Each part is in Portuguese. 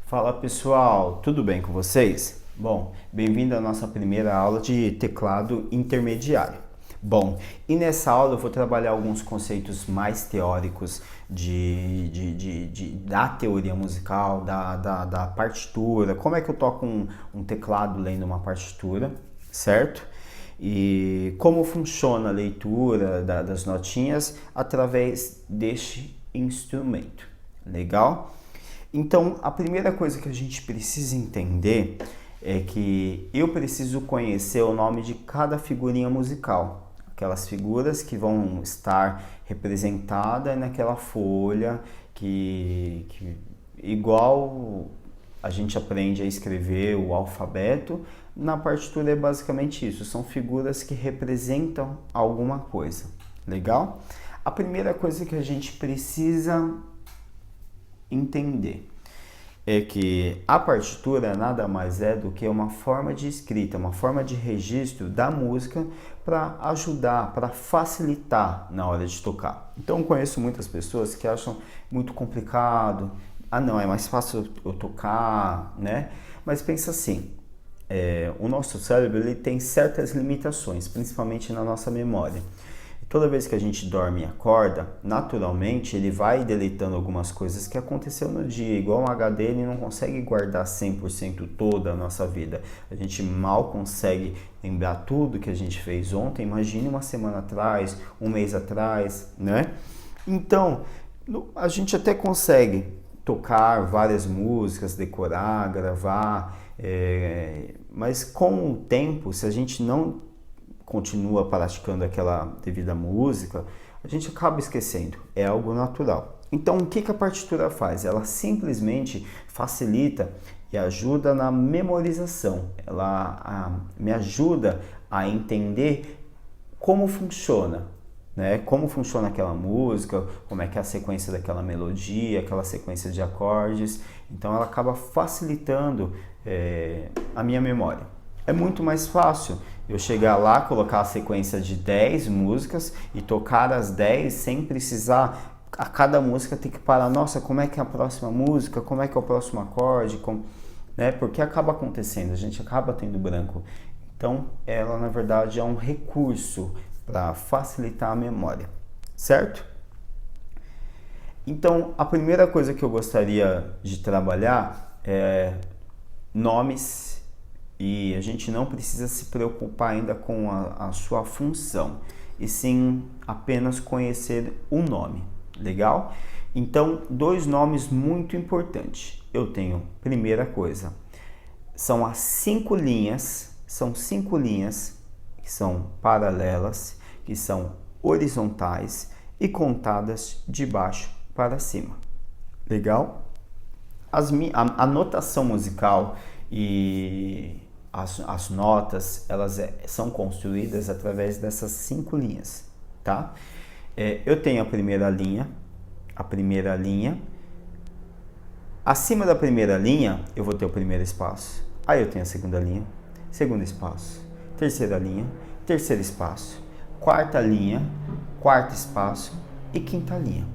Fala pessoal, tudo bem com vocês? Bom, bem-vindo à nossa primeira aula de teclado intermediário. Bom, e nessa aula eu vou trabalhar alguns conceitos mais teóricos da teoria musical, da partitura, como é que eu toco um teclado lendo uma partitura, certo? E como funciona a leitura das notinhas através deste instrumento. Legal? Então, a primeira coisa que a gente precisa entender é que eu preciso conhecer o nome de cada figurinha musical. Aquelas figuras que vão estar representadas naquela folha que igual a gente aprende a escrever o alfabeto, na partitura é basicamente isso, são figuras que representam alguma coisa. Legal? A primeira coisa que a gente precisa entender é que a partitura nada mais é do que uma forma de escrita, uma forma de registro da música para ajudar, para facilitar na hora de tocar. Então eu conheço muitas pessoas que acham muito complicado, não, é mais fácil eu tocar, né? Mas pensa assim, o nosso cérebro ele tem certas limitações, principalmente na nossa memória. Toda vez que a gente dorme e acorda, naturalmente ele vai deletando algumas coisas que aconteceu no dia. Igual um HD, ele não consegue guardar 100% toda a nossa vida. A gente mal consegue lembrar tudo que a gente fez ontem. Imagine uma semana atrás, um mês atrás, né? Então, a gente até consegue tocar várias músicas, decorar, gravar, mas com o tempo, se a gente não continua praticando aquela devida música, a gente acaba esquecendo, é algo natural. Então, o que a partitura faz? Ela simplesmente facilita e ajuda na memorização, ela me ajuda a entender como funciona, né? Como funciona aquela música, como é que é a sequência daquela melodia, aquela sequência de acordes. Então, ela acaba facilitando a minha memória. É muito mais fácil eu chegar lá, colocar a sequência de 10 músicas e tocar as 10 sem precisar a cada música ter que parar. Nossa, como é que é a próxima música? Como é que é o próximo acorde? Né? Porque acaba acontecendo, a gente acaba tendo branco. Então, ela na verdade é um recurso para facilitar a memória, certo? Então, a primeira coisa que eu gostaria de trabalhar é nomes. E a gente não precisa se preocupar ainda com a sua função, e sim apenas conhecer o nome, legal? Então, dois nomes muito importantes. Eu tenho, primeira coisa, são 5 linhas que são paralelas, que são horizontais e contadas de baixo para cima, legal? A notação musical e as notas, elas são construídas através dessas 5 linhas, tá? Eu tenho a primeira linha, acima da primeira linha eu vou ter o primeiro espaço, aí eu tenho a segunda linha, segundo espaço, terceira linha, terceiro espaço, quarta linha, quarto espaço e quinta linha.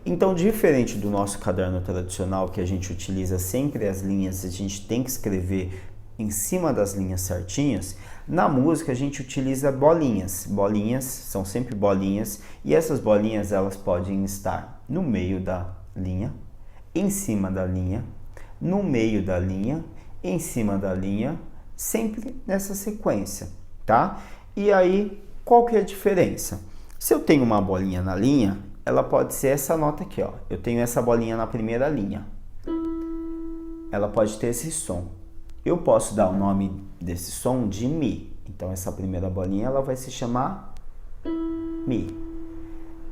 Então, diferente do nosso caderno tradicional, que a gente utiliza sempre as linhas, a gente tem que escrever em cima das linhas certinhas, na música a gente utiliza bolinhas. Bolinhas são sempre bolinhas, e essas bolinhas elas podem estar no meio da linha, em cima da linha, no meio da linha, em cima da linha, sempre nessa sequência, tá? E aí, qual que é a diferença? Se eu tenho uma bolinha na linha, ela pode ser essa nota aqui, ó. Eu tenho essa bolinha na primeira linha. Ela pode ter esse som. Eu posso dar o nome desse som de Mi. Então, essa primeira bolinha, ela vai se chamar Mi.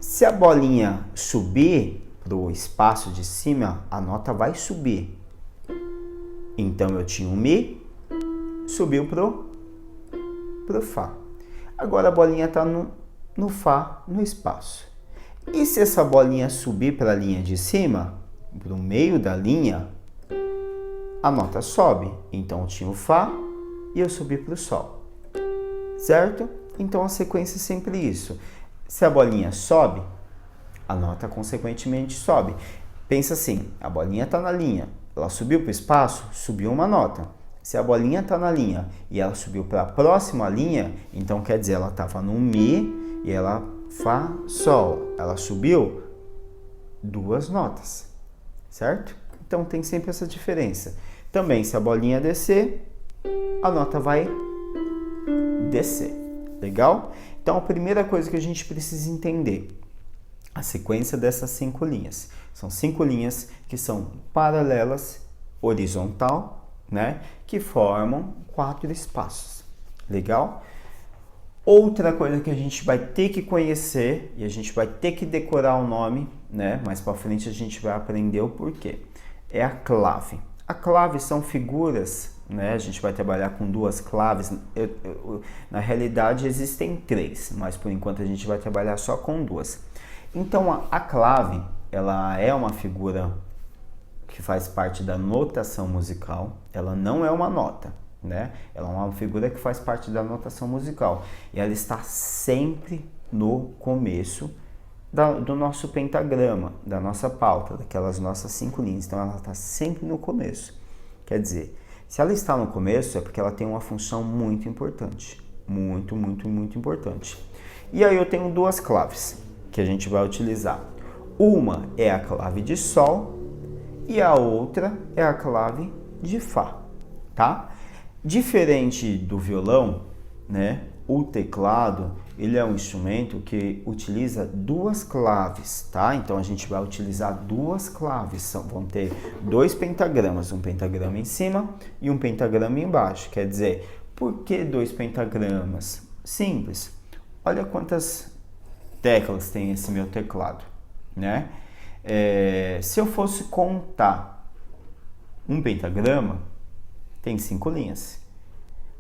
Se a bolinha subir para o espaço de cima, a nota vai subir. Então, eu tinha um Mi, subiu pro Fá. Agora, a bolinha está no Fá, no espaço. E se essa bolinha subir para a linha de cima, para o meio da linha, a nota sobe. Então eu tinha o Fá e eu subi para o Sol, certo? Então a sequência é sempre isso. Se a bolinha sobe, a nota consequentemente sobe. Pensa assim, a bolinha está na linha, ela subiu para o espaço, subiu uma nota. Se a bolinha está na linha e ela subiu para a próxima linha, então quer dizer, ela estava no Mi e ela Fá, Sol. Ela subiu 2 notas, certo? Então tem sempre essa diferença. Também, se a bolinha descer, a nota vai descer. Legal? Então a primeira coisa que a gente precisa entender, a sequência dessas 5 linhas. São 5 linhas que são paralelas, horizontal, né? Que formam 4 espaços. Legal? Outra coisa que a gente vai ter que conhecer e a gente vai ter que decorar o nome, né? Mais para frente a gente vai aprender o porquê. É a clave. A clave são figuras, né? A gente vai trabalhar com 2 claves. Na realidade existem 3, mas por enquanto a gente vai trabalhar só com 2. Então a clave, ela é uma figura que faz parte da notação musical. Ela não é uma nota, né? Ela é uma figura que faz parte da notação musical. E ela está sempre no começo do nosso pentagrama, da nossa pauta, daquelas nossas 5 linhas. Então ela está sempre no começo. Quer dizer, se ela está no começo é porque ela tem uma função muito importante. Muito, muito, muito importante. E aí eu tenho 2 claves que a gente vai utilizar. Uma é a clave de Sol e a outra é a clave de Fá, tá? Diferente do violão, né? O teclado, ele é um instrumento que utiliza 2 claves, tá? Então a gente vai utilizar 2 claves, vão ter 2 pentagramas, um pentagrama em cima e um pentagrama embaixo. Quer dizer, por que 2 pentagramas? Simples. Olha quantas teclas tem esse meu teclado, né? Se eu fosse contar um pentagrama, tem 5 linhas.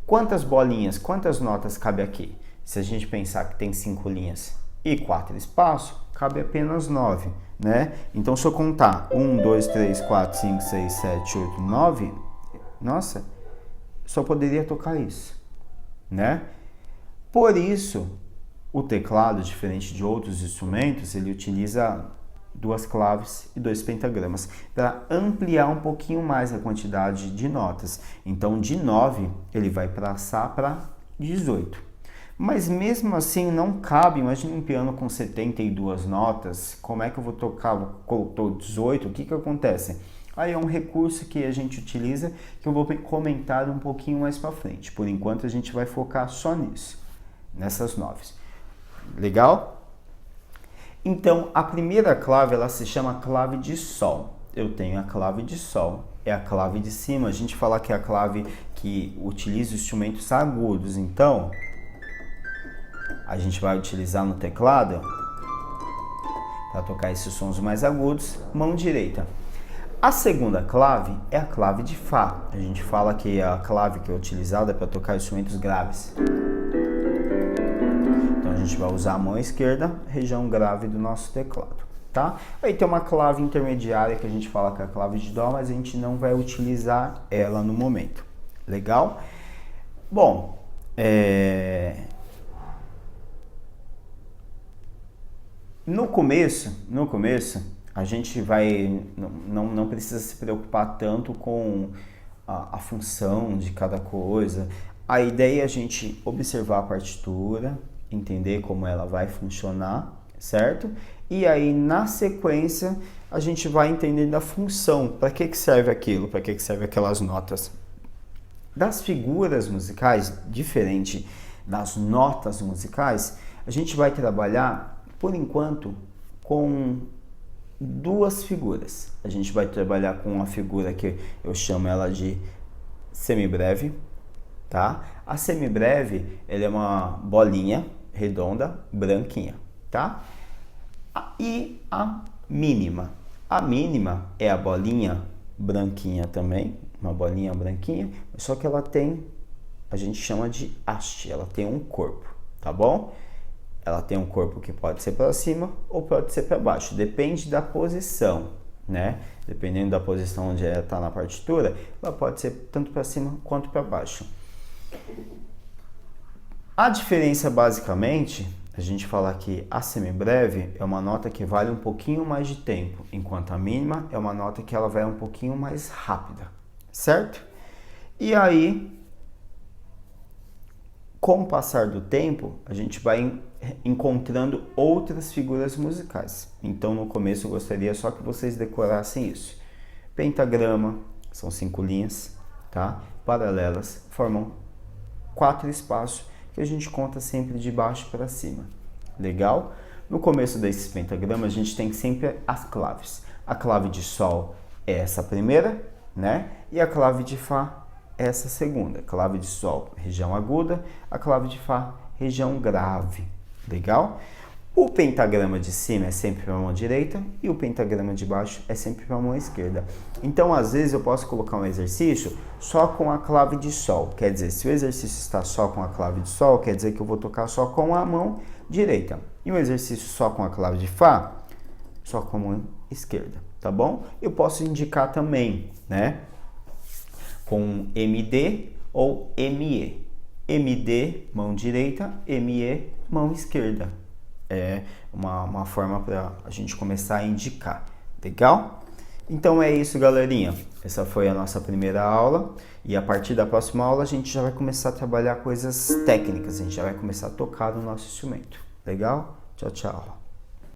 Quantas bolinhas, quantas notas cabe aqui? Se a gente pensar que tem 5 linhas e 4 espaços, cabe apenas 9, né? Então, se eu contar 1, 2, 3, 4, 5, 6, 7, 8, 9, nossa, só poderia tocar isso, né? Por isso, o teclado, diferente de outros instrumentos, ele utiliza 2 claves e 2 pentagramas para ampliar um pouquinho mais a quantidade de notas. Então, de 9 ele vai passar para 18. Mas mesmo assim não cabe. Imagine um piano com 72 notas. Como é que eu vou tocar? Colocou 18, o que que acontece? Aí é um recurso que a gente utiliza que eu vou comentar um pouquinho mais para frente. Por enquanto a gente vai focar só nisso, nessas 9. Legal? Então, a primeira clave, ela se chama clave de Sol. Eu tenho a clave de Sol, é a clave de cima. A gente fala que é a clave que utiliza instrumentos agudos. Então, a gente vai utilizar no teclado, para tocar esses sons mais agudos, mão direita. A segunda clave é a clave de Fá. A gente fala que é a clave que é utilizada para tocar instrumentos graves. A gente vai usar a mão esquerda, região grave do nosso teclado, tá? Aí tem uma clave intermediária que a gente fala que é a clave de Dó, mas a gente não vai utilizar ela no momento. Legal? Bom, no começo, a gente vai, não precisa se preocupar tanto com a função de cada coisa. A ideia é a gente observar a partitura, entender como ela vai funcionar, certo? E aí, na sequência, a gente vai entendendo a função, para que serve aquilo, para que serve aquelas notas. Das figuras musicais, diferente das notas musicais, a gente vai trabalhar, por enquanto, com 2 figuras. A gente vai trabalhar com uma figura que eu chamo ela de semibreve, tá? A semibreve, ela é uma bolinha redonda, branquinha, tá? E a mínima. A mínima é a bolinha branquinha também, uma bolinha branquinha, só que ela tem, a gente chama de haste, ela tem um corpo, tá bom? Ela tem um corpo que pode ser para cima ou pode ser para baixo, depende da posição, né? Dependendo da posição onde ela está na partitura, ela pode ser tanto para cima quanto para baixo. A diferença basicamente a gente fala que a semibreve é uma nota que vale um pouquinho mais de tempo, enquanto a mínima é uma nota que ela vai um pouquinho mais rápida, certo? E aí, com o passar do tempo, a gente vai encontrando outras figuras musicais. Então, no começo, eu gostaria só que vocês decorassem isso. Pentagrama, são 5 linhas, tá? Paralelas, formam 4 espaços que a gente conta sempre de baixo para cima. Legal? No começo desses pentagramas, a gente tem sempre as claves. A clave de Sol é essa primeira, né? E a clave de Fá é essa segunda. Clave de Sol, região aguda. A clave de Fá, região grave. Legal? O pentagrama de cima é sempre para a mão direita e o pentagrama de baixo é sempre para a mão esquerda. Então, às vezes, eu posso colocar um exercício só com a clave de Sol. Quer dizer, se o exercício está só com a clave de Sol, quer dizer que eu vou tocar só com a mão direita. E um exercício só com a clave de Fá, só com a mão esquerda, tá bom? Eu posso indicar também, né? Com MD ou ME. MD, mão direita, ME, mão esquerda. É uma forma para a gente começar a indicar, legal? Então é isso, galerinha. Essa foi a nossa primeira aula e a partir da próxima aula a gente já vai começar a trabalhar coisas técnicas, a gente já vai começar a tocar no nosso instrumento, legal? Tchau, tchau.